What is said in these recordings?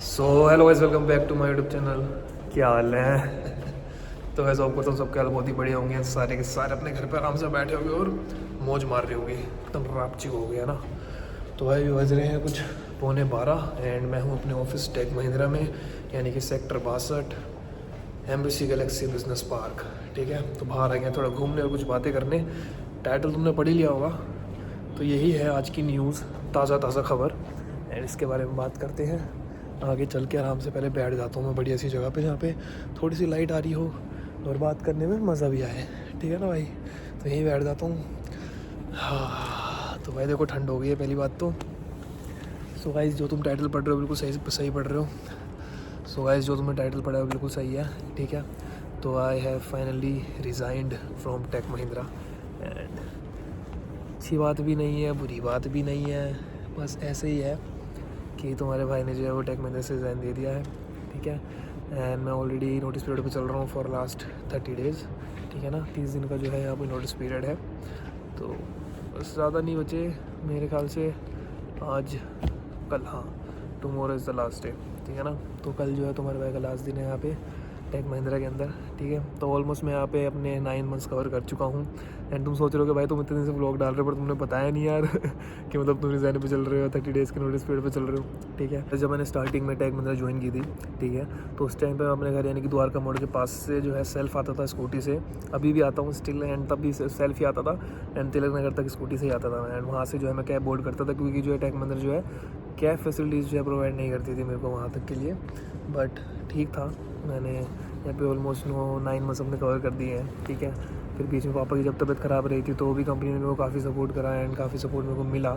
So hello guys, welcome back to my YouTube channel. क्या हाल है? तो वैसे आपको तो सबके हाल बहुत ही बढ़िया होंगे। सारे के सारे अपने घर पे आराम से बैठे होंगे और मौज मार रहे होंगे। एकदम रापची हो गया ना। तो भाई बज रहे हैं कुछ 11:15 एंड मैं हूँ अपने ऑफिस टेक महिंद्रा में, यानी कि sector 62 embassy Galaxy business park. ठीक है, तो बाहर आ गए थोड़ा घूमने और कुछ बातें करने। टाइटल तुमने पढ़ ही लिया होगा। तो यही है आज की न्यूज़, ताज़ा खबर, एंड इसके बारे में बात करते हैं। आगे चल के आराम से पहले बैठ जाता हूँ मैं बढ़िया सी जगह पे जहाँ पे थोड़ी सी लाइट आ रही हो और बात करने में मज़ा भी आए। ठीक है ना भाई? तो यहीं बैठ जाता हूँ। हाँ, तो भाई देखो ठंड हो गई है पहली बात तो। सो गाइस, जो तुम टाइटल पढ़ रहे हो बिल्कुल सही पढ़ रहे हो। सो गाइस, जो तुमने टाइटल पढ़ा है बिल्कुल सही है। ठीक है, तो I have finally resigned from Tech Mahindra and अच्छी बात भी नहीं है, बुरी बात भी नहीं है, बस ऐसे ही है कि तुम्हारे भाई ने जो है वो टेक महिंद्रा से रिज़ाइन दे दिया है। ठीक है, एंड मैं ऑलरेडी नोटिस पीरियड पे चल रहा हूँ फॉर लास्ट 30 डेज़। ठीक है ना, 30 दिन का जो है यहाँ पे नोटिस पीरियड है। तो बस ज़्यादा नहीं बचे मेरे ख्याल से। आज कल, हाँ, tomorrow is the last day. ठीक है ना, तो कल जो है तुम्हारे भाई का लास्ट दिन है यहाँ पे टेक महिंद्रा के अंदर। ठीक है, तो ऑलमोस्ट मैं यहाँ पे अपने 9 मंथ्स कवर कर चुका हूँ। एंड तुम सोच रहे हो कि भाई तुम इतने दिन से व्लॉग डाल रहे हो पर तुमने बताया नहीं यार कि मतलब तुम रिज़ाइन पे चल रहे हो, 30 डेज़ के नोटिस पीरियड पे चल रहे हो। ठीक है, तो जब मैंने स्टार्टिंग में टेक महिंद्रा ज्वाइन की थी, ठीक है, तो उस टाइम पे अपने घर यानी कि द्वारका मोड़ के पास से जो है सेल्फ आता था स्कूटी से। अभी भी आता हूँ स्टिल, एंड तब भी सेल्फ ही आता था। एंड तिलक नगर तक स्कूटी से ही आता था। एंड वहाँ से जो है मैं कैब बोर्ड करता था, क्योंकि जो है टेक महिंद्रा जो है कैब फैसिलिटीज़ जो है प्रोवाइड नहीं करती थी मेरे को वहाँ तक के लिए। बट ठीक था, मैंने यहाँ पे ऑलमोस्ट 9 मंथ्स अपने कवर कर दिए हैं। ठीक है, फिर बीच में पापा की जब तबीयत ख़राब रही थी तो भी कंपनी ने मेरे को काफ़ी सपोर्ट करा एंड काफ़ी सपोर्ट मेरे को मिला।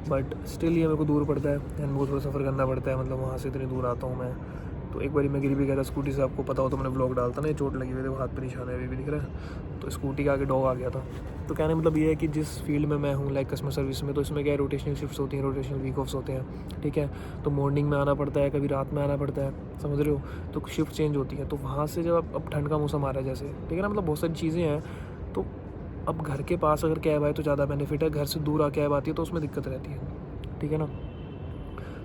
बट स्टिल ये मेरे को दूर पड़ता है एंड मेरे को थोड़ा सफ़र करना पड़ता है। मतलब वहाँ से इतनी दूर आता हूँ मैं। तो एक बारी मैं गिर भी गया था स्कूटी से, आपको पता हो तो मैंने ब्लॉग डालता ना, चोट लगी हुई थी, वो हाथ पे निशान है अभी भी दिख रहा है। तो स्कूटी के आगे डॉग आ गया था। तो कहने मतलब ये है कि जिस फील्ड में मैं हूँ लाइक कस्टमर सर्विस में, तो इसमें क्या है, रोटेशनल शिफ्ट्स होती हैं, रोटेशनल वीक ऑफ्स होते हैं। ठीक है, तो मॉर्निंग में आना पड़ता है, कभी रात में आना पड़ता है, समझ रहे हो? तो शिफ्ट चेंज होती है। तो वहाँ से जब अब ठंड का मौसम आ रहा है जैसे, ठीक है ना, मतलब बहुत सारी चीज़ें हैं। तो अब घर के पास अगर कैब आए तो ज़्यादा बेनिफिट है, घर से दूर आ कैब आती है तो उसमें दिक्कत रहती है। ठीक है ना,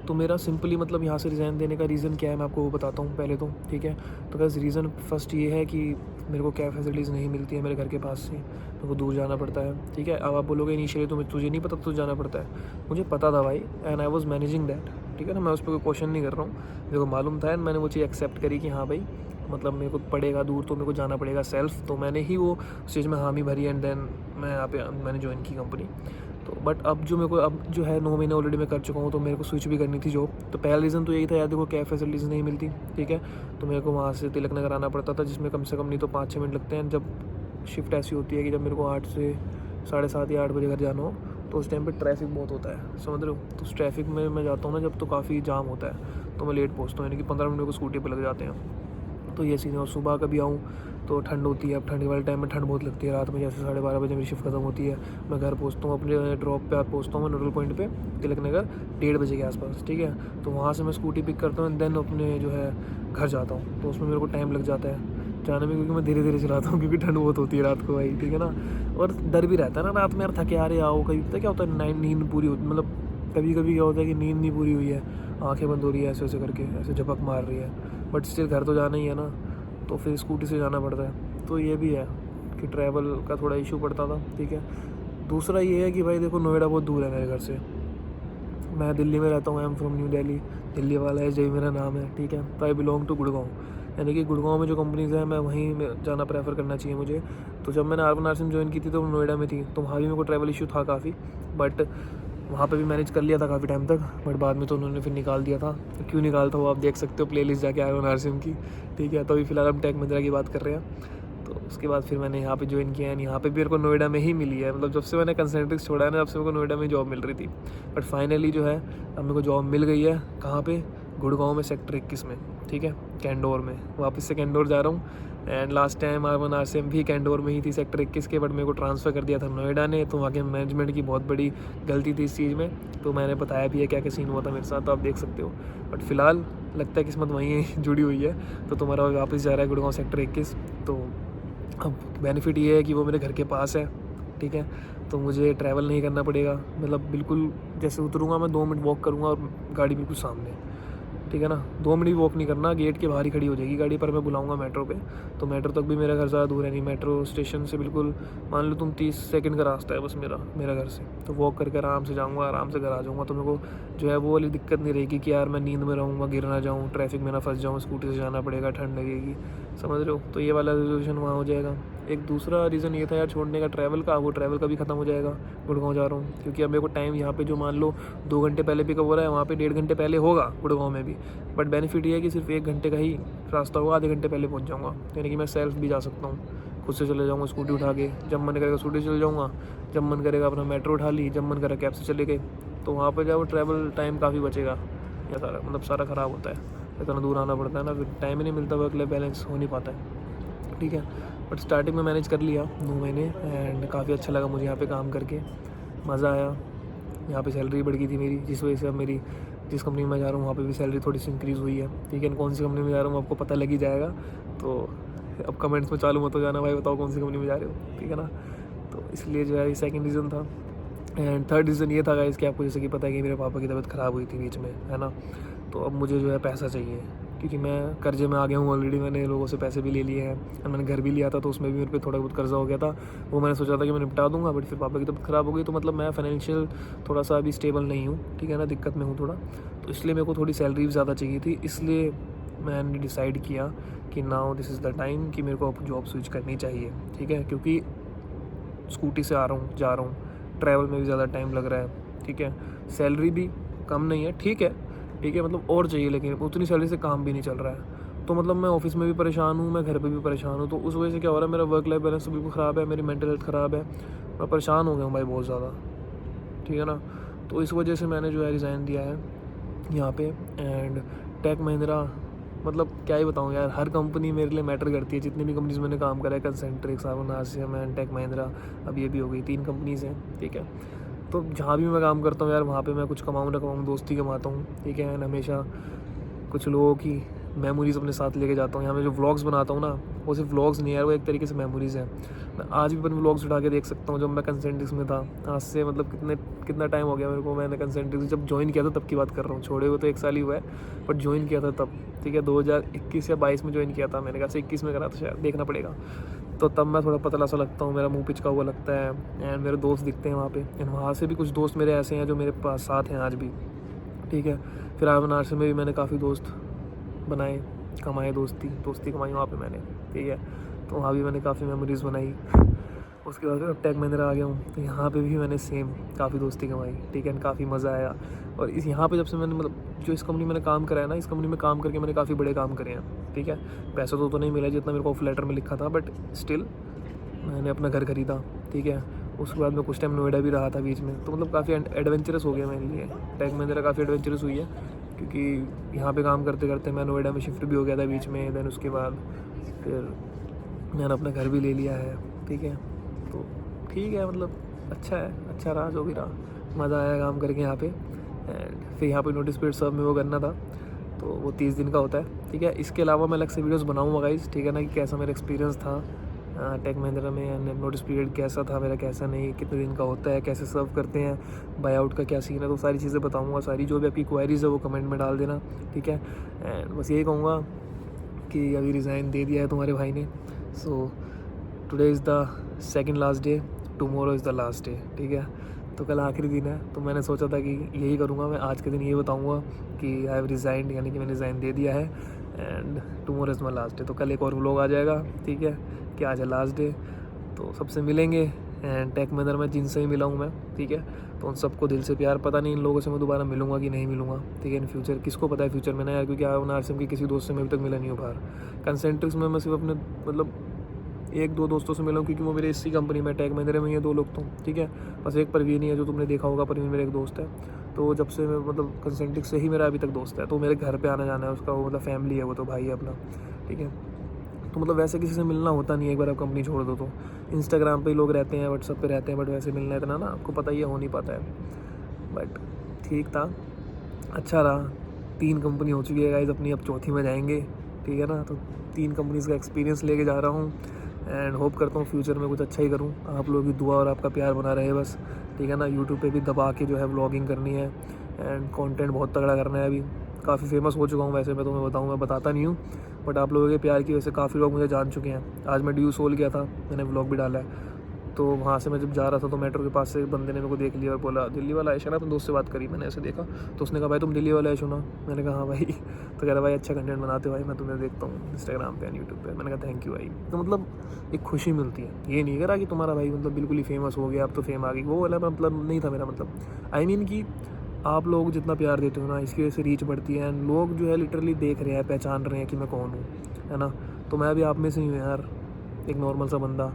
तो मेरा सिंपली मतलब यहाँ से रिज़ाइन देने का रीज़न क्या है मैं आपको वो बताता हूँ पहले तो। ठीक है, तो बस रीज़न फर्स्ट ये है कि मेरे को कैब फैसिलिटीज़ नहीं मिलती है मेरे घर के पास से, मेरे को दूर जाना पड़ता है। ठीक है, अब आप बोलोगे इनिशियली तो तुझे नहीं पता तुझे जाना पड़ता है। मुझे पता था भाई, and I was managing that. ठीक है ना, मैं उस पर कोई क्वेश्चन नहीं कर रहा हूँ, मेरे को मालूम था एंड मैंने वो चीज़ एक्सेप्ट करी कि हाँ भाई, मतलब मेरे को पड़ेगा दूर तो मेरे को जाना पड़ेगा सेल्फ। तो मैंने ही वो स्टेज में हामी भरी एंड देन मैं यहाँ पे मैंने ज्वाइन की कंपनी। तो बट अब जो मेरे को अब जो है 9 महीने ऑलरेडी मैं कर चुका हूँ, तो मेरे को स्विच भी करनी थी जॉब। तो पहला रीज़न तो यही था यार, देखो कैब फैसिलिटीज़ नहीं मिलती। ठीक है, तो मेरे को वहाँ से तिलक नगर आना पड़ता था, जिसमें कम से कम नहीं तो 5-6 मिनट लगते हैं। जब शिफ्ट ऐसी होती है कि जब मेरे को 8 से 7:30 या 8 बजे घर जाना हो, तो उस टाइम पे ट्रैफिक बहुत होता है, समझ रहे हो? तो उस ट्रैफिक में मैं जाता हूँ ना जब, तो काफ़ी जाम होता है, तो मैं लेट पहुँचता हूँ, यानी कि 15 मिनट को स्कूटी पर लग जाते हैं। तो ये सीन है। और सुबह कभी आऊँ तो ठंड होती है। अब ठंड वाले टाइम में ठंड बहुत लगती है। रात में जैसे 12:30 बजे मेरी शिफ्ट खत्म होती है, मैं घर पहुँचता हूँ, अपने ड्रॉप पे पहुँचता हूँ मैं न्यूट्रल पॉइंट पे तिलक नगर 1:30 बजे के आसपास। ठीक है, तो वहाँ से मैं स्कूटी पिक करता हूँ देन अपने जो है घर जाता हूँ। तो उसमें मेरे को टाइम लग जाता है जाने में, क्योंकि मैं धीरे धीरे चलाता हूँ, क्योंकि ठंड बहुत होती है रात को भाई। ठीक है ना, और डर भी रहता है ना रात में यार, थके आ रहे आओ, कभी पता क्या होता है, नींद पूरी होती, मतलब कभी कभी क्या होता है कि नींद नहीं पूरी हुई है, आंखें बंद हो रही है ऐसे ऐसे करके, ऐसे झपक मार रही है, बट स्टिल घर तो जाना ही है ना, तो फिर स्कूटी से जाना पड़ता है। तो ये भी है कि ट्रैवल का थोड़ा इशू पड़ता था। ठीक है, दूसरा ये है कि भाई देखो नोएडा बहुत दूर है मेरे घर से। मैं दिल्ली में रहता हूँ, I am from new Delhi, Delhi वाला है, जय मेरा नाम है। ठीक है, तो आई बिलोंग टू गुड़गांव, यानी कि गुड़गांव में जो कंपनीज़ हैं मैं वहीं में जाना प्रेफर करना चाहिए मुझे। तो जब मैंने R1RCM ज्वाइन की थी तो नोएडा में थी, तो वहाँ भी मेरे को ट्रैवल इशू था काफ़ी, बट वहाँ पे भी मैनेज कर लिया था काफ़ी टाइम तक। बट बाद में तो उन्होंने फिर निकाल दिया था। तो क्यों निकालता वो आप देख सकते हो प्लेलिस्ट जाके R1RCM की। ठीक है, तो अभी फ़िलहाल हम टेक महिंद्रा की बात कर रहे हैं। तो उसके बाद फिर मैंने यहाँ पे ज्वाइन किया है। यहाँ पे भी मेरे को नोएडा में ही मिली है, मतलब जब से मैंने कंसल्टेंट्स छोड़ा है ना, तब से मेरे को नोएडा में जॉब मिल रही थी। बट फाइनली जो है अब मेरे को जॉब मिल गई है। कहाँ पे? गुड़गांव में सेक्टर 21 में। ठीक है, कैंडोर में, वापस से कैंडोर जा रहा हूँ। एंड लास्ट टाइम R1RCM भी कैंडोर में ही थी सेक्टर 21 के, बट मेरे को ट्रांसफ़र कर दिया था नोएडा ने। तो वहाँ के मैनेजमेंट की बहुत बड़ी गलती थी इस चीज़ में, तो मैंने बताया भी है क्या क्या सीन हुआ था मेरे साथ, तो आप देख सकते हो। बट फिलहाल लगता है किस्मत वहीं जुड़ी हुई है, तो तुम्हारा वापस जा रहा है गुड़गांव सेक्टर 21। तो अब बेनिफिट ये है कि वो मेरे घर के पास है। ठीक है, तो मुझे ट्रैवल नहीं करना पड़ेगा, मतलब बिल्कुल जैसे उतरूँगा मैं 2 मिनट वॉक करूँगा और गाड़ी बिल्कुल सामने। ठीक है ना। 2 मिनट भी वॉक नहीं करना, गेट के बाहर ही खड़ी हो जाएगी गाड़ी, पर मैं बुलाऊंगा मेट्रो पे। तो मेट्रो तक भी मेरा घर ज़्यादा दूर है नहीं, मेट्रो स्टेशन से बिल्कुल मान लो तुम 30 सेकंड का रास्ता है बस मेरा घर से। तो वॉक करके आराम से जाऊँगा, आराम से घर आ जाऊँगा। तो मेरे को जो है वो वाली दिक्कत नहीं रहेगी कि यार मैं नींद में रहूँगा, गिर ना जाऊँ, ट्रैफिक में ना फंस जाऊँ, स्कूटी से जाना पड़ेगा, ठंड लगेगी, समझ रहे हो। तो ये वाला रिजोल्यूशन वहाँ हो जाएगा। एक दूसरा रीज़न ये था यार छोड़ने का ट्रैवल का, वो ट्रैवल का भी ख़त्म हो जाएगा। गुड़गांव जा रहा हूँ क्योंकि अब मेरे को टाइम यहाँ पे जो मान लो 2 घंटे पहले पिकअप हो रहा है, वहाँ पे 1.5 घंटे पहले होगा गुड़गांव में भी। बट बेनिफिट ये है कि सिर्फ 1 घंटे का ही रास्ता होगा, आधे घंटे पहले पहुँच जाऊँगा। यानी कि मैं सेल्फ भी जा सकता हूँ, खुद से चले जाऊँगा स्कूटी उठा के, जब मन करेगा स्कूटी चले जाऊँगा, जब मन करेगा अपना मेट्रो उठा ली, जब मन करेगा कैब से चले गए। तो वहाँ पर जाओ ट्रैवल टाइम काफ़ी बचेगा, या सारा मतलब सारा ख़राब होता है, इतना दूर आना पड़ता है ना, फिर टाइम ही नहीं मिलता, वर्क लाइफ बैलेंस हो नहीं पाता है, ठीक है। बट स्टार्टिंग में मैनेज कर लिया 2 महीने एंड काफ़ी अच्छा लगा मुझे यहाँ पे काम करके, मज़ा आया। यहाँ पे सैलरी बढ़ गई थी मेरी, जिस वजह से अब मेरी जिस कंपनी में जा रहा हूँ वहाँ पे भी सैलरी थोड़ी सी इंक्रीज़ हुई है, ठीक है। कौन सी कंपनी में जा रहा हूँ आपको पता लग ही जाएगा, तो अब कमेंट्स में चालू मत हो जाना भाई बताओ कौन सी कंपनी में जा रहे हो, ठीक है ना। तो इसलिए जो है ये सेकंड रीज़न था। एंड थर्ड रीज़न ये था गाइस कि आपको जैसे कि पता है कि मेरे पापा की तबीयत ख़राब हुई थी बीच में, है ना। तो अब मुझे जो है पैसा चाहिए, क्योंकि मैं कर्जे में आ गया हूँ ऑलरेडी, मैंने लोगों से पैसे भी ले लिए हैं और मैंने घर भी लिया था, तो उसमें भी मेरे पे थोड़ा बहुत कर्जा हो गया था। वो मैंने सोचा था कि मैं निपटा दूंगा, बट फिर पापा की तबीयत ख़राब हो गई, तो मतलब मैं फाइनेंशियल थोड़ा सा अभी स्टेबल नहीं हूँ, ठीक है ना, दिक्कत में हूँ थोड़ा। तो इसलिए मेरे को थोड़ी सैलरी भी ज़्यादा चाहिए थी, इसलिए मैंने डिसाइड किया कि now this is the time कि मेरे को अब जॉब स्विच करनी चाहिए, ठीक है। क्योंकि स्कूटी से आ रहा हूँ, जा रहा हूँ, ट्रैवल में भी ज़्यादा टाइम लग रहा है, ठीक है। सैलरी भी कम नहीं है, ठीक है, मतलब और चाहिए, लेकिन उतनी सैलरी से काम भी नहीं चल रहा है। तो मतलब मैं ऑफिस में भी परेशान हूँ, मैं घर पे भी परेशान हूँ। तो उस वजह से क्या हो रहा है, मेरा वर्क लाइफ बैलेंस बिल्कुल ख़राब है, मेरी मेंटल हेल्थ ख़राब है, मैं परेशान हो गया हूँ भाई बहुत ज़्यादा, ठीक है ना। तो इस वजह से मैंने जो है रिज़ाइन दिया है यहाँ पे। एंड टेक महिंद्रा, मतलब क्या ही बताऊँ यार, हर कंपनी मेरे लिए मैटर करती है। जितनी भी कंपनीज मैंने काम करा है, कंसेंट्रिक, सावन, आसियम एंड टेक महिंद्रा, अब ये भी हो गई, 3 कंपनीज़ हैं, ठीक है। तो जहाँ भी मैं काम करता हूँ यार, वहाँ पे मैं कुछ कमाऊँ ना कमाऊँ, दोस्ती कमाता हूँ, ठीक है। एंड हमेशा कुछ लोगों की मेमोरीज़ अपने साथ लेके जाता हूँ। यहाँ मैं जो व्लॉग्स बनाता हूँ ना, वो सिर्फ व्लॉग्स नहीं है, वो एक तरीके से मेमोरीज़ हैं। मैं आज भी अपने व्लॉग्स उठा के देख सकता हूँ, जब मैं कंसेंट्रिक्स में था, आज से मतलब कितना टाइम हो गया मेरे को। मैंने कंसेंट्रिक्स जब ज्वाइन किया था तब की बात कर रहा हूँ, छोड़े हुए तो 1 साल ही हुआ है, बट ज्वाइन किया था तब, ठीक है। 2021 या 22 में ज्वाइन किया था मैंने, कहा 21 में करा था शायद, देखना पड़ेगा। तो तब मैं थोड़ा पतला सा लगता हूँ, मेरा मुँह पिचका हुआ लगता है, एंड मेरे दोस्त दिखते हैं वहाँ पे। एंड वहाँ से भी कुछ दोस्त मेरे ऐसे हैं जो मेरे पास साथ हैं आज भी, ठीक है। फिर आवन से में भी मैंने काफ़ी दोस्त बनाए, कमाए, दोस्ती कमाई वहाँ पे मैंने, ठीक है। तो वहाँ भी मैंने काफ़ी मेमोरीज़ बनाई। उसके बाद फिर टेक महिंद्रा आ गया हूँ, तो यहाँ पे भी मैंने सेम काफ़ी दोस्ती कमाई, ठीक है, काफ़ी मज़ा आया। और इस यहाँ पे जब से मैंने मतलब जो इस कंपनी में मैंने काम करा है ना, इस कंपनी में काम करके मैंने काफ़ी बड़े काम करे हैं, ठीक है। पैसा तो नहीं मिला जितना मेरे को ऑफ लेटर में लिखा था, बट स्टिल मैंने अपना घर खरीदा, ठीक है। उसके बाद मैं कुछ टाइम नोएडा भी रहा था बीच में, तो मतलब काफ़ी एडवेंचरस हो गया मेरे लिए। टेक महिंद्रा काफ़ी एडवेंचरस हुई है, क्योंकि यहाँ पे काम करते करते मैं नोएडा में शिफ्ट भी हो गया था बीच में। देन उसके बाद फिर मैंने अपना घर भी ले लिया है, ठीक है। तो ठीक है, मतलब अच्छा है, अच्छा रहा जो भी रहा, मज़ा आया काम करके यहाँ पे। एंड फिर यहाँ पे नोटिस पीरियड सब में वो करना था, तो वो 30 दिन का होता है, ठीक है। इसके अलावा मैं अलग से वीडियोस बनाऊँगा गाइस, ठीक है ना, कि कैसा मेरा एक्सपीरियंस था टेक महिंद्रा में, एंड नोटिस पीरियड कैसा था मेरा, कैसा नहीं, कितने दिन का होता है, कैसे सर्व करते हैं, बाय आउट का क्या सीन है, तो सारी चीज़ें बताऊँगा। सारी जो भी आपकी क्वायरीज़ है वो कमेंट में डाल देना, ठीक है। एंड बस यही कहूँगा कि अभी रिज़ाइन दे दिया है तुम्हारे भाई ने, so today is the second last day, tomorrow is the last day, ठीक है। तो कल आखिरी दिन है, तो मैंने सोचा था कि यही करूँगा मैं, आज के दिन ये बताऊँगा कि आई हैव रिज़ाइंड, यानी कि मैंने रिज़ाइन दे दिया है, and tomorrow is my last day. तो कल एक और व्लॉग आ जाएगा, ठीक है, कि आज है लास्ट डे, तो सबसे मिलेंगे। एंड टेक महिंद्रा में जिनसे ही मिला हूँ मैं, ठीक है, तो उन सबको दिल से प्यार। पता नहीं इन लोगों से मैं दोबारा मिलूंगा कि नहीं मिलूंगा, ठीक है, इन फ्यूचर, किसको पता है फ्यूचर में ना यार, क्योंकि आरसीएम के किसी दोस्त से मैं अभी तक मिला नहीं हूँ बाहर। कंसेंट्रिक्स में मैं सिर्फ अपने मतलब 1-2 दोस्तों से मिला हूँ, क्योंकि वो मेरे इसी कंपनी में टेक महिंद्रा में ही है 2 लोग तो, ठीक है। बस एक परवीन ही है जो तुमने देखा होगा, परवीन मेरा एक दोस्त है, तो जब से मैं मतलब कंसेंट्रिक्स से ही मेरा अभी तक दोस्त है, तो मेरे घर पे आना जाना है उसका, वो मतलब फैमिली है, वो तो भाई है अपना, ठीक है। तो मतलब वैसे किसी से मिलना होता नहीं है, एक बार आप कंपनी छोड़ दो तो। इंस्टाग्राम पे ही लोग रहते हैं, व्हाट्सअप पे रहते हैं, बट वैसे मिलना इतना ना आपको पता ही है, हो नहीं पाता है। बट ठीक था, अच्छा रहा। 3 कंपनी हो चुकी है गाइस अपनी, अब चौथी में जाएंगे, ठीक है ना। तो 3 कंपनीज़ का एक्सपीरियंस लेके जा रहा हूँ, एंड होप करता हूँ फ्यूचर में कुछ अच्छा ही करूँ। आप लोगों की दुआ और आपका प्यार बना रहे बस, ठीक है ना। यूट्यूब पे भी दबा के जो है व्लॉगिंग करनी है, एंड कंटेंट बहुत तगड़ा करना है अभी, काफ़ी फेमस हो चुका हूँ वैसे, मैं तुम्हें बताऊँ, मैं बताता नहीं हूँ, बट आप लोगों के प्यार की वजह से काफ़ी लोग मुझे जान चुके हैं। आज मैं ड्यू सोल गया था, मैंने व्लॉग भी डाला है। तो वहाँ से मैं जब जा रहा था तो मेट्रो के पास से एक बंदे ने मेरे को देख लिया और बोला, दिल्ली वाला आयशा ना, तुम दोस्त से बात करी। मैंने ऐसे देखा तो उसने कहा, भाई तुम दिल्ली वाला आयशा ना? मैंने कहा हाँ भाई। तो कह रहा, भाई अच्छा कंटेंट बनाते हो भाई, मैं तुम्हें देखता हूँ इंस्टाग्राम पे एंड यूट्यूब पे। मैंने कहा थैंक यू भाई। तो मतलब एक खुशी मिलती है, ये नहीं करा कि तुम्हारा भाई मतलब बिल्कुल ही फेमस हो गया, अब तो फेम आ गई, वो वाला मतलब नहीं था मेरा मतलब। आई मीन कि आप लोग जितना प्यार देते हो ना, इसकी वजह से रीच बढ़ती है एंड लोग जो है लिटरली देख रहे हैं, पहचान रहे हैं कि मैं कौन हूँ, है ना। तो मैं भी आप में से ही हूँ यार, एक नॉर्मल सा बंदा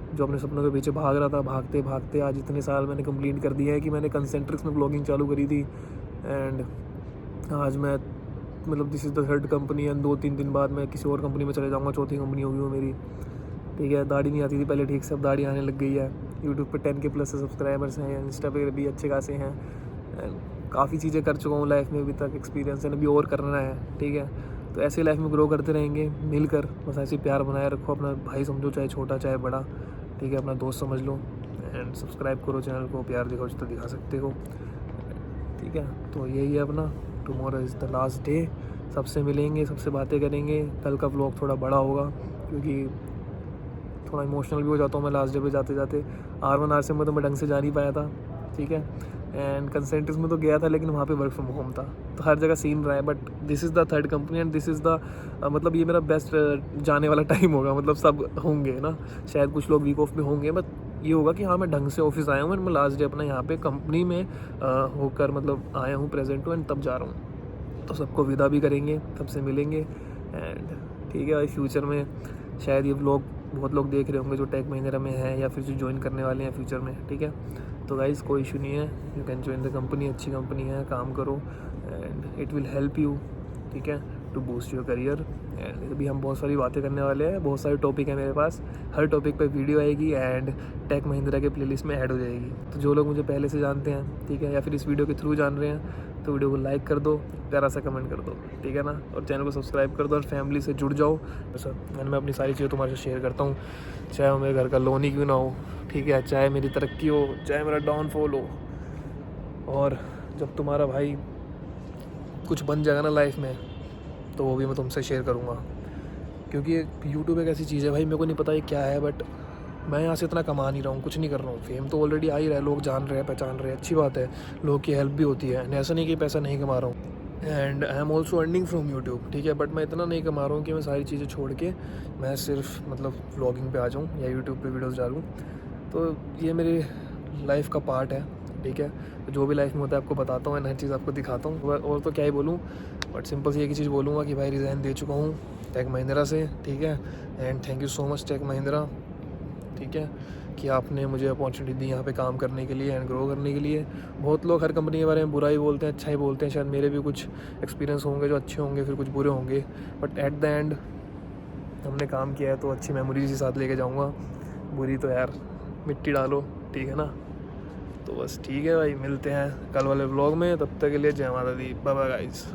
जो अपने सपनों के पीछे भाग रहा था। भागते भागते आज इतने साल मैंने कंप्लीट कर दिया है कि मैंने कंसेंट्रिक्स में ब्लॉगिंग चालू करी थी एंड आज मैं मतलब this is the third company and 2-3 दिन बाद मैं किसी और कंपनी में चले जाऊँगा, चौथी कंपनी होगी वो मेरी, ठीक है। दाढ़ी नहीं आती थी पहले ठीक से, अब दाढ़ी आने लग गई है। यूट्यूब पे 10K प्लस सब्सक्राइबर्स हैं, इंस्टा पे भी अच्छे खासे हैं। काफ़ी चीज़ें कर चुका हूँ लाइफ में अभी तक, एक्सपीरियंस है, अभी और करना है, ठीक है। तो ऐसे लाइफ में ग्रो करते रहेंगे मिलकर, बस ऐसे प्यार बनाए रखो। अपना भाई समझो, चाहे छोटा चाहे बड़ा, ठीक है, अपना दोस्त समझ लो एंड सब्सक्राइब करो चैनल को, प्यार दिखाओ जितना दिखा सकते हो, ठीक है। तो यही है अपना, tomorrow is the last day. सबसे मिलेंगे, सबसे बातें करेंगे। कल का व्लॉग थोड़ा बड़ा होगा क्योंकि थोड़ा इमोशनल भी हो जाता हूँ मैं लास्ट डे पे जाते जाते। R1 RC में तो मैं ढंग से जा नहीं पाया था, ठीक है। एंड कंसेंट्रिक्स में तो गया था लेकिन वहाँ पे वर्क फ्रॉम होम था, तो हर जगह सीन रहा है। But this is the third company and this is the मतलब ये मेरा बेस्ट जाने वाला टाइम होगा। मतलब सब होंगे ना, शायद कुछ लोग वीक ऑफ में होंगे, बट ये होगा कि हाँ मैं ढंग से ऑफिस आया हूँ एंड मैं लास्ट डे अपना यहाँ पे कंपनी में होकर मतलब आया हूँ, प्रेजेंट हूँ एंड तब जा रहा हूँ। तो सबको विदा भी करेंगे, सबसे मिलेंगे एंड ठीक है भाई। फ्यूचर में शायद ये व्लॉग बहुत लोग देख रहे होंगे जो टेक महिंद्रा में है या फिर जो ज्वाइन करने वाले हैं फ्यूचर में, ठीक है। तो गाइस कोई इशू नहीं है, you can join the company, अच्छी कंपनी है, काम करो and it will help you, ठीक है, to boost your career. And अभी हम बहुत सारी बातें करने वाले हैं, बहुत सारे टॉपिक है मेरे पास, हर टॉपिक पे वीडियो आएगी एंड टेक महिंद्रा के प्लेलिस्ट में ऐड हो जाएगी। तो जो लोग मुझे पहले से जानते हैं, ठीक है, या फिर इस वीडियो के थ्रू जान रहे हैं, तो वीडियो को लाइक कर दो, प्यारा सा कमेंट कर दो, ठीक है ना, और चैनल को सब्सक्राइब कर दो और फैमिली से जुड़ जाओ। सर मैं अपनी सारी चीज़ें तुम्हारे से शेयर करता हूँ, चाहे वो मेरे घर का लोन ही क्यों ना हो, ठीक है, चाहे मेरी तरक्की हो, चाहे मेरा डाउनफॉल हो। और जब तुम्हारा भाई कुछ बन जाएगा ना लाइफ में, तो वो भी मैं तुमसे शेयर करूँगा, क्योंकि यूट्यूब एक ऐसी चीज़ है भाई, मेरे को नहीं पता ये क्या है, बट मैं यहाँ से इतना कमा नहीं रहा हूँ, कुछ नहीं कर रहा हूँ। फेम तो ऑलरेडी आ ही रहा है, लोग जान रहे हैं, पहचान रहे हैं, अच्छी बात है, लोगों की हेल्प भी होती है, ऐसा नहीं कि पैसा नहीं कमा रहा हूँ। And I am also earning from YouTube, ठीक है, बट मैं इतना नहीं कमा रहा हूँ कि मैं सारी चीज़ें छोड़ के मैं सिर्फ मतलब व्लॉगिंग पे आ जाऊँ या यूट्यूब पे वीडियोस डालूँ। तो ये मेरी लाइफ का पार्ट है, ठीक है। जो भी लाइफ में होता है आपको बताता हूँ, हर चीज़ आपको दिखाता हूँ, और तो क्या ही बोलूँ, बट सिंपल सी एक ही चीज़ बोलूँगा कि भाई रिज़ाइन दे चुका हूँ टेक महिंद्रा से, ठीक है। And thank you so much Tech Mahindra, ठीक है, कि आपने मुझे अपॉर्चुनिटी दी यहाँ पे काम करने के लिए एंड ग्रो करने के लिए। बहुत लोग हर कंपनी के बारे में बुरा ही बोलते हैं, अच्छा ही बोलते हैं, शायद मेरे भी कुछ एक्सपीरियंस होंगे जो अच्छे होंगे, फिर कुछ बुरे होंगे, बट एट द एंड हमने काम किया है तो अच्छी मेमोरीज के साथ लेके जाऊँगा, बुरी तो यार मिट्टी डालो, ठीक है ना। तो बस ठीक है भाई, मिलते हैं कल वाले व्लॉग में, तब तक के लिए जय माता दी, बाय बाय गाइस।